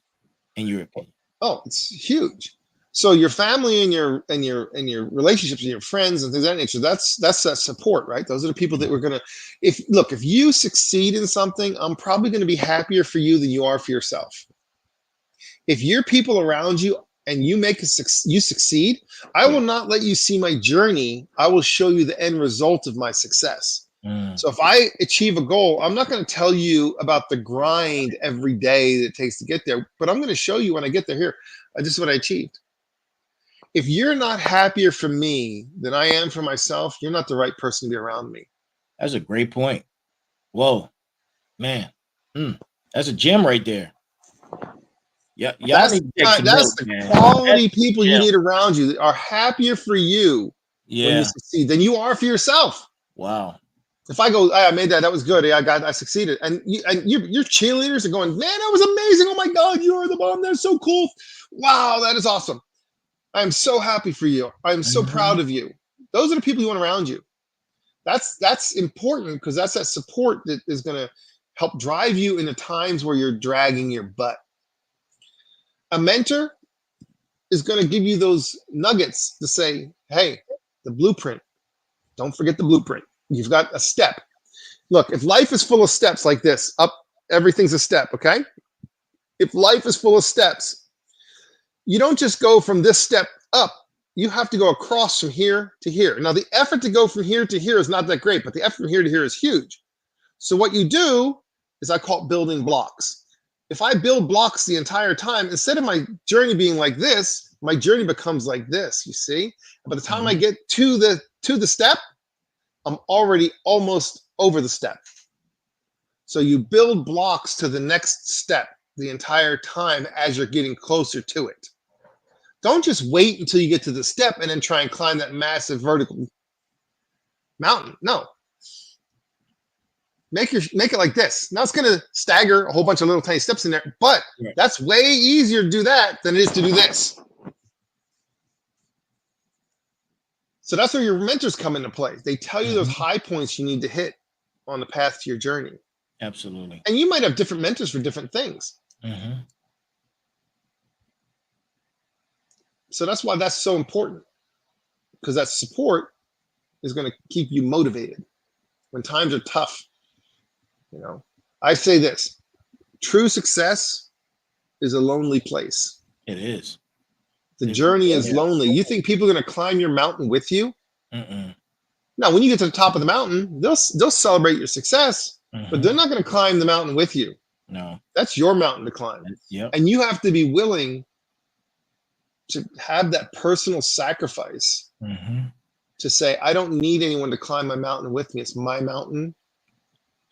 in your opinion? Oh, it's huge. So your family and your relationships and your friends and things of that nature, that's that support, right? Those are the people that we're gonna. If you succeed in something, I'm probably going to be happier for you than you are for yourself. If your people around you and you you succeed, I will not let you see my journey. I will show you the end result of my success. So if I achieve a goal, I'm not going to tell you about the grind every day that it takes to get there, but I'm going to show you when I get there. Here, this is what I achieved. If you're not happier for me than I am for myself, you're not the right person to be around me. That's a great point. Whoa, man. That's a gem right there. Yeah, that's the quality people you need around you that are happier for you when you succeed than you are for yourself. Wow. If I go, I made that. That was good. I succeeded. And your cheerleaders are going, man, that was amazing. Oh my God, you are the bomb. That's so cool. Wow, that is awesome. I'm so happy for you. I'm so proud of you. Those are the people you want around you. That's important, because that's that support that is going to help drive you in the times where you're dragging your butt. A mentor is going to give you those nuggets to say, hey, the blueprint. Don't forget the blueprint. You've got a step. Look, if life is full of steps like this, up, everything's a step, okay? If life is full of steps, you don't just go from this step up. You have to go across from here to here. Now, the effort to go from here to here is not that great, but the effort from here to here is huge. So what you do is, I call it building blocks. If I build blocks the entire time, instead of my journey being like this, my journey becomes like this, you see? By the time I get to the step, I'm already almost over the step. So you build blocks to the next step the entire time as you're getting closer to it. Don't just wait until you get to the step and then try and climb that massive vertical mountain. No. Make it like this. Now it's going to stagger a whole bunch of little tiny steps in there, but that's way easier to do that than it is to do this. So that's where your mentors come into play. They tell you those high points you need to hit on the path to your journey. Absolutely. And you might have different mentors for different things. So that's why that's so important, because that support is going to keep you motivated when times are tough. You know, I say this: true success is a lonely place. It is. The journey is lonely. You think people are going to climb your mountain with you? Now, when you get to the top of the mountain, they'll celebrate your success, but they're not going to climb the mountain with you. No, that's your mountain to climb. And you have to be willing to have that personal sacrifice to say, I don't need anyone to climb my mountain with me. It's my mountain.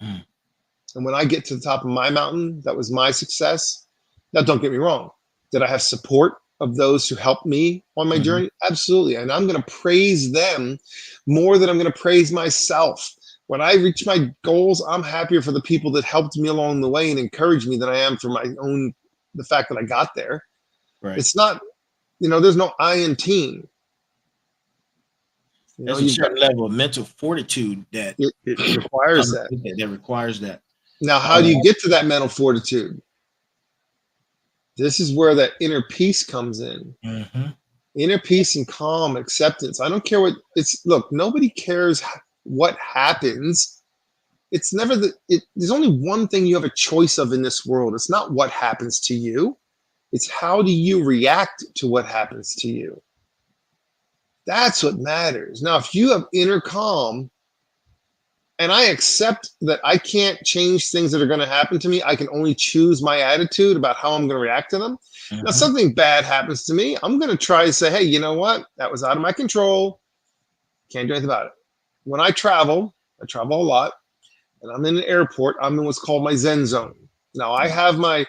And when I get to the top of my mountain, that was my success. Now, don't get me wrong. Did I have support of those who helped me on my journey? Absolutely. And I'm going to praise them more than I'm going to praise myself. When I reach my goals, I'm happier for the people that helped me along the way and encouraged me than I am for my own, the fact that I got there. Right. It's not, you know, there's no I in team. You There's a certain level of mental fortitude that it requires that. That requires that. Now, how do you get to that mental fortitude? This is where that inner peace comes in. Inner peace and calm acceptance. I don't care what it's. Look, nobody cares what happens. It's never there's only one thing you have a choice of in this world. It's not what happens to you. It's how do you react to what happens to you. That's what matters. Now, if you have inner calm, and I accept that I can't change things that are going to happen to me, I can only choose my attitude about how I'm going to react to them. Now, something bad happens to me, I'm going to try to say, hey, you know what? That was out of my control. Can't do anything about it. When I travel a lot, and I'm in an airport, I'm in what's called my Zen zone. Now, I have my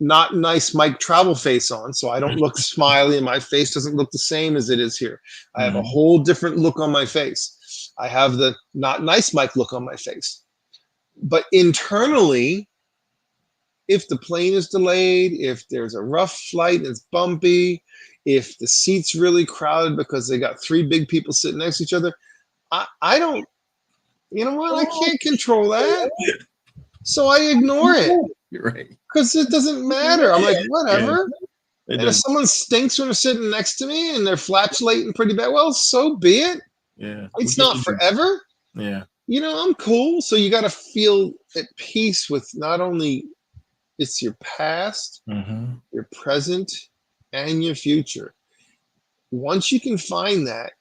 not nice Mike travel face on, so I don't look smiley, and my face doesn't look the same as it is here. I have a whole different look on my face. I have the not nice Mike look on my face. But internally, if the plane is delayed, if there's a rough flight and it's bumpy, if the seat's really crowded because they got 3 big people sitting next to each other, I don't, you know what? I can't control that. So I ignore it. You're right. Because it doesn't matter. I'm like, whatever. And if someone stinks when they're sitting next to me and they're flatulating pretty bad, well, so be it. Yeah. It's not forever. Yeah. You know, I'm cool. So you got to feel at peace with not only it's your past, your present, and your future. Once you can find that,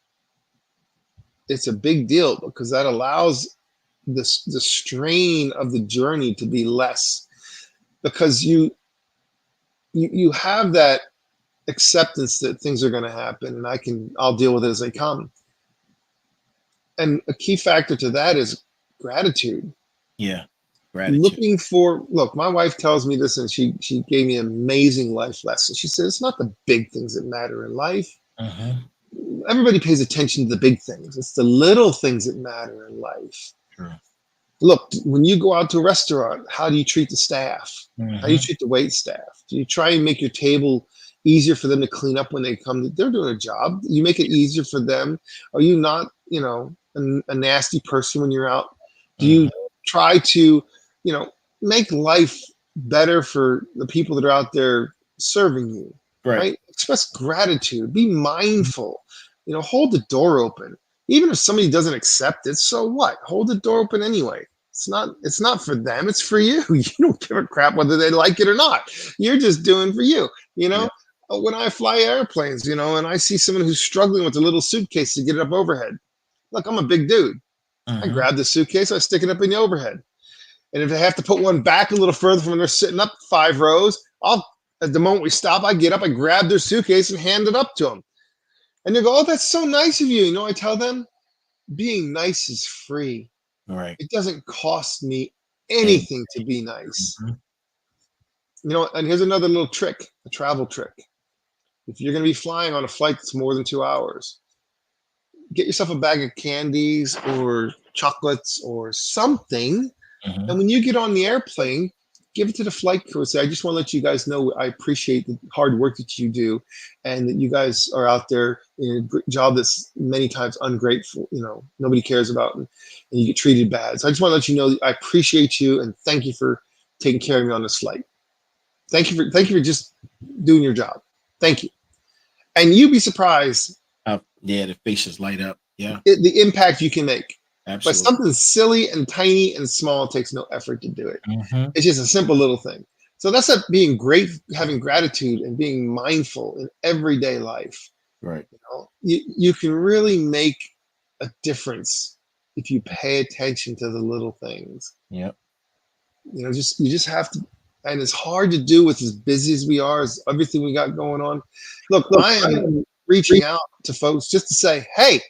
it's a big deal because that allows the strain of the journey to be less, because you have that acceptance that things are going to happen and I'll deal with it as they come. And a key factor to that is gratitude. Yeah. Gratitude. Look, my wife tells me this, and she gave me an amazing life lesson. She said, it's not the big things that matter in life. Everybody pays attention to the big things. It's the little things that matter in life. Sure. Look, when you go out to a restaurant, how do you treat the staff? How do you treat the wait staff? Do you try and make your table easier for them to clean up when they come? They're doing a job. You make it easier for them. Are you not, you know, a nasty person when you're out? Do you try to, you know, make life better for the people that are out there serving you? Right? Express gratitude. Be mindful. You know, hold the door open. Even if somebody doesn't accept it, so what? Hold the door open anyway. It's not for them. It's for you. You don't give a crap whether they like it or not. You're just doing for you. You know, when I fly airplanes, you know, and I see someone who's struggling with a little suitcase to get it up overhead. Look, I'm a big dude. I grab the suitcase, I stick it up in the overhead. And if I have to put one back a little further from when they're sitting up 5 rows, at the moment we stop, I get up, I grab their suitcase and hand it up to them. And they go, oh, that's so nice of you. You know, I tell them, being nice is free. Right. It doesn't cost me anything to be nice. Mhm. You know, and here's another little trick, a travel trick. If you're going to be flying on a flight that's more than 2 hours, get yourself a bag of candies or chocolates or something. And Mhm. when you get on the airplane, give it to the flight crew. Say, I just want to let you guys know I appreciate the hard work that you do, and that you guys are out there in a job that's many times ungrateful. You know, nobody cares about, and you get treated bad. So I just want to let you know that I appreciate you and thank you for taking care of me on this flight. Thank you for just doing your job. Thank you. And you'd be surprised Yeah, the faces light up. Yeah, the impact you can make. But absolutely. something silly and tiny and small takes no effort to do it. Mhm. It's just a simple little thing. So that's that being great, having gratitude and being mindful in everyday life. Right. You know, you can really make a difference if you pay attention to the little things. Yep. You know, you just have to, and it's hard to do with as busy as we are, as everything we got going on. Look, Look, I I am am reaching out to folks just to say, hey,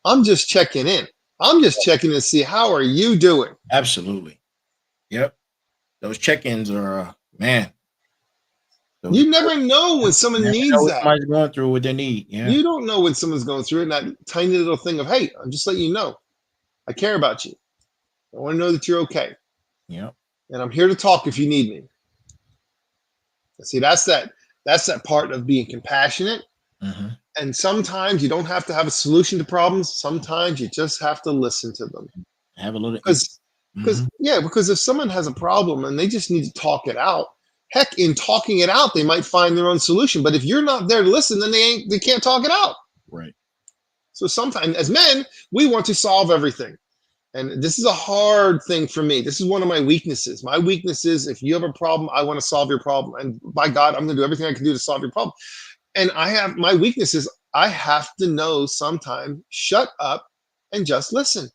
I'm just checking in. I'm just checking to see how are you doing. absolutely. Yep. Those check-ins are man. Those You never know when you someone never know needs what that. somebody's going through, what they need. Yeah. You don't know when someone's going through it. And that tiny little thing of, hey, I'm just letting you know, I care about you. I want to know that you're okay, Yep. and I'm here to talk if you need me. See, that's that part of being compassionate. Mhm. And sometimes you don't have to have a solution to problems. Sometimes you just have to listen to them. Have a little. Because Mhm. yeah, because if someone has a problem and they just need to talk it out, heck, in talking it out, they might find their own solution. But if you're not there to listen, then they can't talk it out. Right. So sometimes as men, we want to solve everything. And this is a hard thing for me. This is one of my weaknesses. My weakness is if you have a problem, I want to solve your problem. And by God, I'm going to do everything I can do to solve your problem. And I have my weakness is I have to know sometime, shut up and just listen.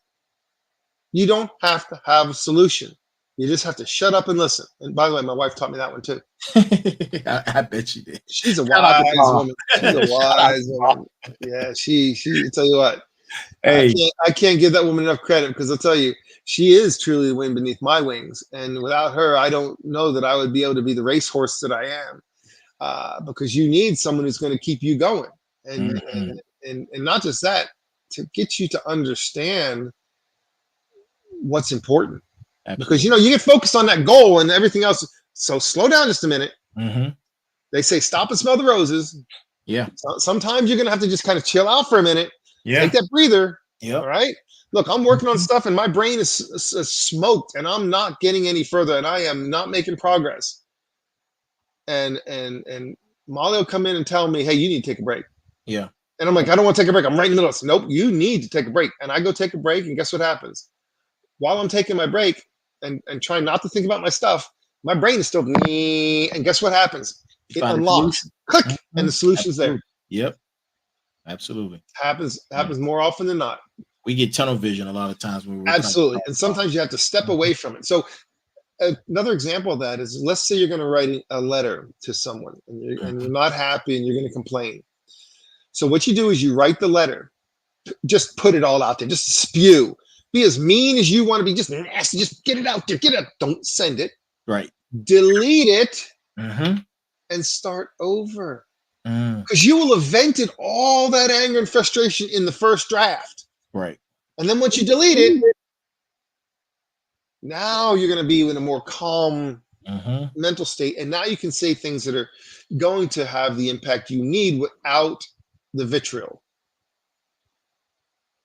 You don't have to have a solution. You just have to shut up and listen. And by the way, my wife taught me that one too. I bet you did. She's a Shout out to wise Mom. woman. She's a Shout out wise to Mom. woman. Yeah, she. I tell you what, Hey. I can't give that woman enough credit because I'll tell you, she is truly the wind beneath my wings. And without her, I don't know that I would be able to be the racehorse that I am. Because you need someone who's going to keep you going, and, Mhm. and not just that, to get you to understand what's important. Because Absolutely. you know you get focused on that goal and everything else. So slow down just a minute. Mhm. They say stop and smell the roses. Yeah. So, sometimes you're gonna have to just kind of chill out for a minute, take Yeah. that breather. All Yep. right. Look, I'm working on Mhm. stuff and my brain is smoked and I'm not getting any further and I am not making progress. And Molly will come in and tell me, hey, you need to take a break. Yeah. And I'm like, I don't want to take a break. I'm right in the middle of this. Nope, you need to take a break. And I go take a break, and guess what happens? While I'm taking my break and trying not to think about my stuff, my brain is still and guess what happens? You It find a unlocks, solution. click, and the Mhm. solution's there. Absolutely. Yep. Absolutely. Happens more often than not. We get tunnel vision a lot of times when we're trying to Absolutely. solve And a problem. sometimes you have to step away from it. So another example of that is let's say you're going to write a letter to someone and you're Mhm. not happy and you're going to complain. So what you do is you write the letter, just put it all out there, just spew. Be as mean as you want to be, just nasty, just get it out there, get it. Don't send it, Right. delete it, Mhm. and start over. Mm. Because you will have vented all that anger and frustration in the first draft. Right. And then once you delete it, now you're going to be in a more calm Mhm. mental state. And now you can say things that are going to have the impact you need without the vitriol.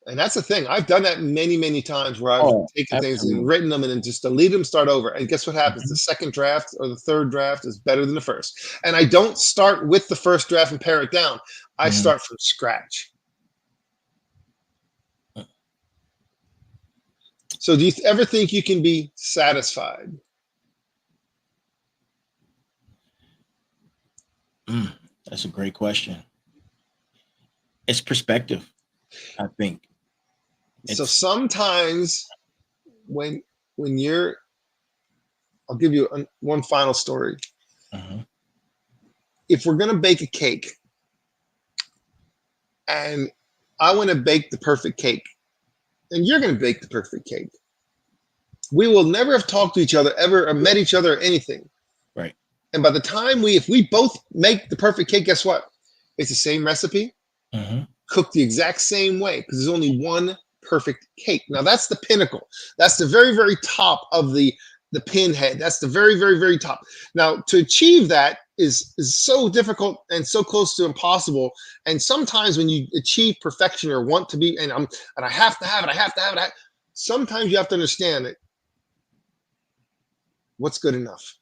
And that's the thing. I've done that many, many times where I've Oh, taken things and absolutely. written them and then just delete them, start over. And guess what happens? The Mhm. second draft or the third draft is better than the first. And I don't start with the first draft and pare it down. I Mhm. start from scratch. So do you ever think you can be satisfied? Mm. That's a great question. It's perspective, I think. So It's sometimes when you're, I'll give you one final story. Mhm. If we're going to bake a cake and I want to bake the perfect cake and you're going to bake the perfect cake, We will never have talked to each other ever or met each other or anything. Right. And by the time if we both make the perfect cake, guess what? It's the same recipe, cooked the exact same way, because there's only one perfect cake. Now that's the pinnacle. That's the very, very top of the pinhead. That's the very, very, very top. Now to achieve that is so difficult and so close to impossible. And sometimes when you achieve perfection or want to be, and I have to have it, sometimes you have to understand that what's good enough.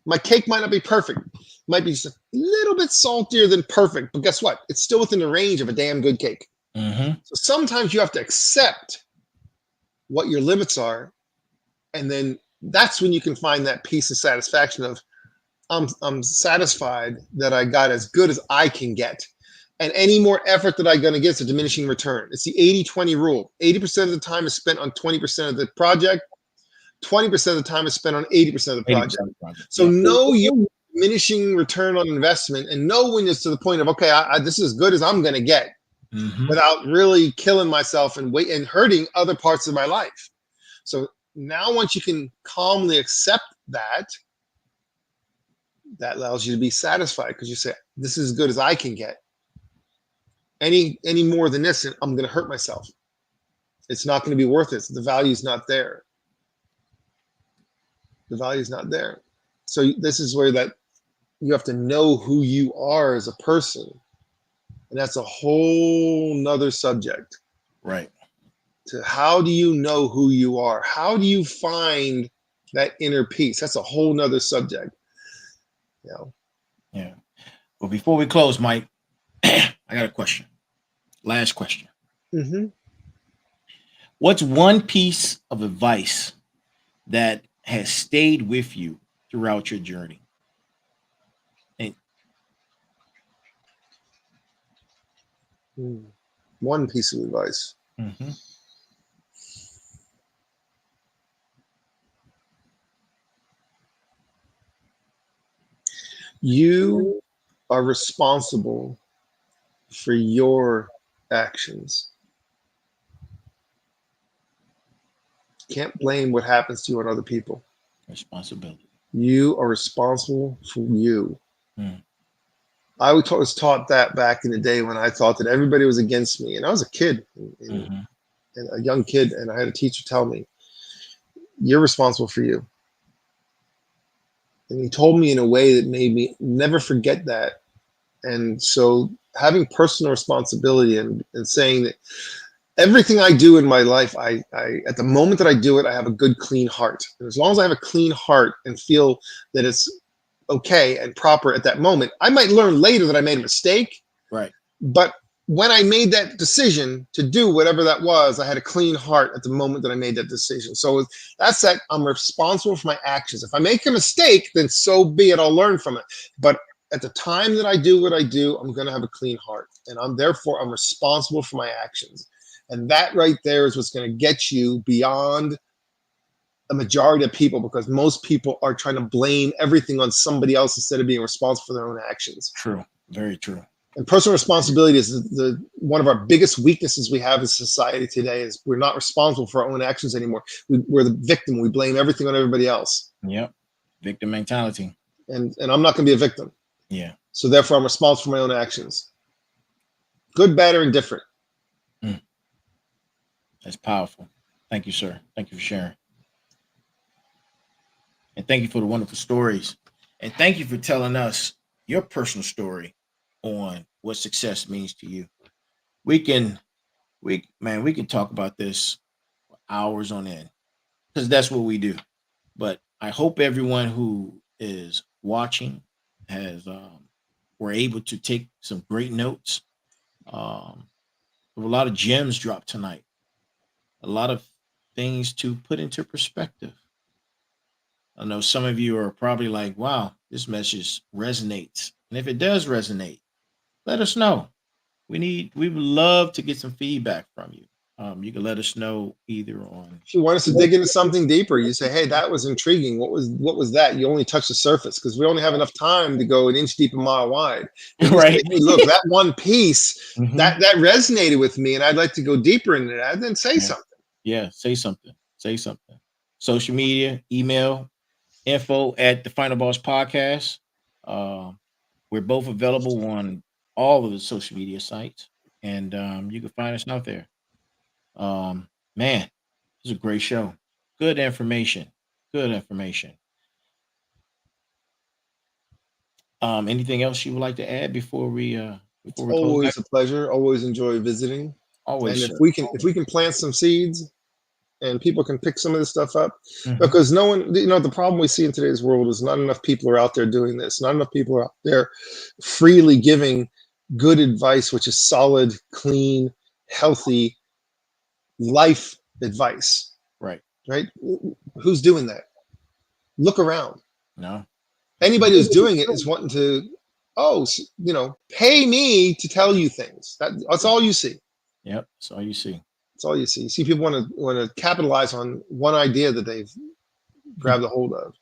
My cake might not be perfect, might be just a little bit saltier than perfect, but guess what? It's still within the range of a damn good cake. So sometimes you have to accept what your limits are, and then that's when you can find that peace and satisfaction of I'm satisfied that I got as good as I can get. And any more effort that I'm going to get is a diminishing return. It's the 80-20 rule. 80% of the time is spent on 20% of the project. 20% of the time is spent on 80% of the project. So know your diminishing return on investment, and know when it's to the point of, okay, this is as good as I'm going to get, without really killing myself and hurting other parts of my life. So now once you can calmly accept that allows you to be satisfied, because you say, this is as good as I can get. Any more than this, I'm going to hurt myself. It's not going to be worth it. The value's not there. The value is not there. So this is where that you have to know who you are as a person. And that's a whole nother subject. Right. To how do you know who you are? How do you find that inner peace? That's a whole nother subject. Yeah. Well, before we close, Mike, I got a question. Last question. What's one piece of advice that has stayed with you throughout your journey? And one piece of advice. You are responsible for your actions. Can't blame what happens to you on other people. Responsibility. You are responsible for you. I was taught that back in the day when I thought that everybody was against me. And I was a kid, and a young kid, and I had a teacher tell me, you're responsible for you. And he told me in a way that made me never forget that. And so having personal responsibility and saying that everything I do in my life, I at the moment that I do it, I have a good, clean heart. And as long as I have a clean heart and feel that it's okay and proper at that moment, I might learn later that I made a mistake. Right. But when I made that decision to do whatever that was, I had a clean heart at the moment that I made that decision. So that's that. I'm responsible for my actions. If I make a mistake, then so be it. I'll learn from it. But at the time that I do what I do, I'm going to have a clean heart, and I'm responsible for my actions. And that right there is what's going to get you beyond a majority of people, because most people are trying to blame everything on somebody else instead of being responsible for their own actions. True. Very true. And personal responsibility is one of our biggest weaknesses we have in society today. Is we're not responsible for our own actions anymore. We're the victim. We blame everything on everybody else. Yep. Victim mentality. And I'm not going to be a victim. Yeah. So therefore, I'm responsible for my own actions. Good, bad, or indifferent. That's powerful. Thank you, sir. Thank you for sharing. And thank you for the wonderful stories. And thank you for telling us your personal story on what success means to you. We can talk about this for hours on end, because that's what we do. But I hope everyone who is watching were able to take some great notes. There were a lot of gems dropped tonight. A lot of things to put into perspective. I know some of you are probably like, wow, this message resonates. And if it does resonate, let us know. We would love to get some feedback from you. You can let us know either on. If you want us to dig into something deeper, you say, hey, that was intriguing. What was that? You only touched the surface, because we only have enough time to go an inch deep, a mile wide. Right. Say, hey, look, that one piece, that resonated with me, and I'd like to go deeper into that. Then say something. Yeah, say something. Say something. Social media, email, info at the Final Boss Podcast. We're both available on all of the social media sites, and you can find us out there. Man, it was a great show. Good information. Good information. Anything else you would like to add It's before we close back? always a pleasure. Always enjoy visiting. Always, And sir. if we can plant some seeds and people can pick some of this stuff up, Mhm. because no one, the problem we see in today's world is not enough people are out there doing this. Not enough people are out there freely giving good advice, which is solid, clean, healthy life advice. Right. Right? Who's doing that? Look around. No. Anybody who's doing it is wanting to, pay me to tell you things. That's all you see. Yep. That's all you see. That's all you see. You see people want to capitalize on one idea that they've grabbed a hold of.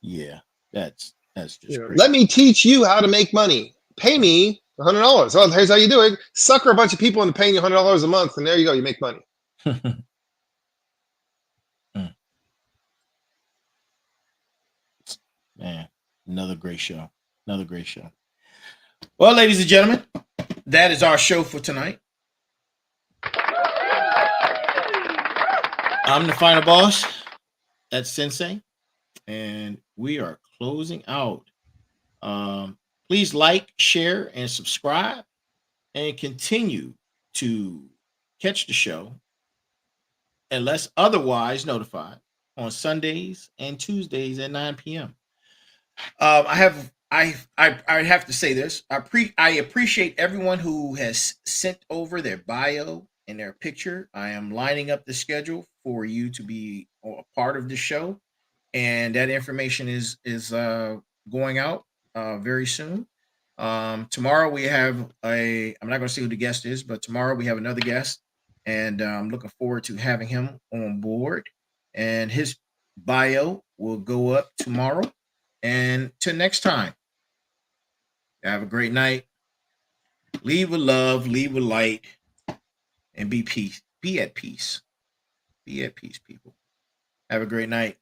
Yeah. That's just great. Let me teach you how to make money. Pay me $100. Oh, here's how you do it. Sucker a bunch of people into paying you $100 a month, and there you go. You make money. Man, another great show. Another great show. Well, ladies and gentlemen, that is our show for tonight. I'm the Final Boss. That's Sensei. And we are closing out. Please like, share, and subscribe, and continue to catch the show unless otherwise notified on Sundays and Tuesdays at 9 p.m. I have to say this. I appreciate everyone who has sent over their bio and their picture. I am lining up the schedule for you to be a part of the show, and that information is going out very soon. Tomorrow we have I'm not going to say who the guest is, but tomorrow we have another guest, and I'm looking forward to having him on board. And his bio will go up tomorrow. And till next time, have a great night. Leave with love, leave with light, and be peace. Be at peace. Be at peace, people. Have a great night.